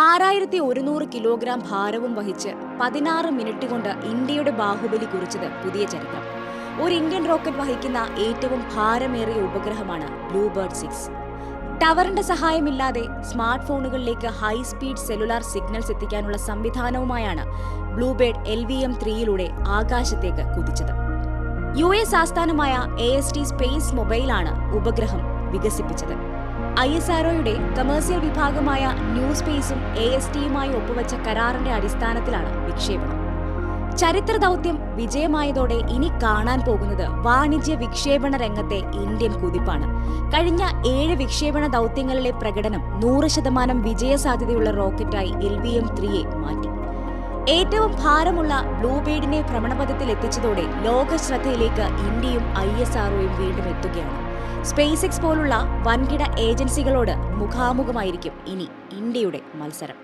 6100 kilogram ഭാരവും വഹിച്ച് 16 minute കൊണ്ട് ഇന്ത്യയുടെ ബാഹുബലി കുറിച്ചത് പുതിയ ചരിത്രം. ഒരു ഇന്ത്യൻ റോക്കറ്റ് വഹിക്കുന്ന ഏറ്റവും ഭാരമേറിയ ഉപഗ്രഹമാണ് ബ്ലൂബേർഡ് 6. ടവറിന്റെ സഹായമില്ലാതെ സ്മാർട്ട് ഫോണുകളിലേക്ക് ഹൈ സ്പീഡ് സെല്ലുലാർ സിഗ്നൽസ് എത്തിക്കാനുള്ള സംവിധാനവുമായാണ് ബ്ലൂബേർഡ് LVM-3യിലൂടെ ആകാശത്തേക്ക് കുതിച്ചത്. US ആസ്ഥാനമായ AST സ്പേസ് മൊബൈലാണ് ഉപഗ്രഹം വികസിപ്പിച്ചത്. ISROയുടെ കമേഴ്സ്യൽ വിഭാഗമായ ന്യൂ സ്പേസും ASTയുമായി ഒപ്പുവെച്ച കരാറിന്റെ അടിസ്ഥാനത്തിലാണ് വിക്ഷേപണം. ചരിത്ര ദൗത്യം വിജയമായതോടെ ഇനി കാണാൻ പോകുന്നത് വാണിജ്യ വിക്ഷേപണ രംഗത്തെ ഇന്ത്യൻ കുതിപ്പാണ്. കഴിഞ്ഞ 7 വിക്ഷേപണ ദൗത്യങ്ങളിലെ പ്രകടനം 100% വിജയസാധ്യതയുള്ള റോക്കറ്റായി LVM-3യെ മാറ്റി. ഏറ്റവും ഭാരമുള്ള ബ്ലൂബേർഡിനെ ഭ്രമണപഥത്തിൽ എത്തിച്ചതോടെ ലോക ശ്രദ്ധയിലേക്ക് ഇന്ത്യയും ISROയും വീണ്ടും എത്തുകയാണ്. SpaceX പോലുള്ള വൻകിട ഏജൻസികളോട് മുഖാമുഖമായിരിക്കും ഇനി ഇന്ത്യയുടെ മത്സരം.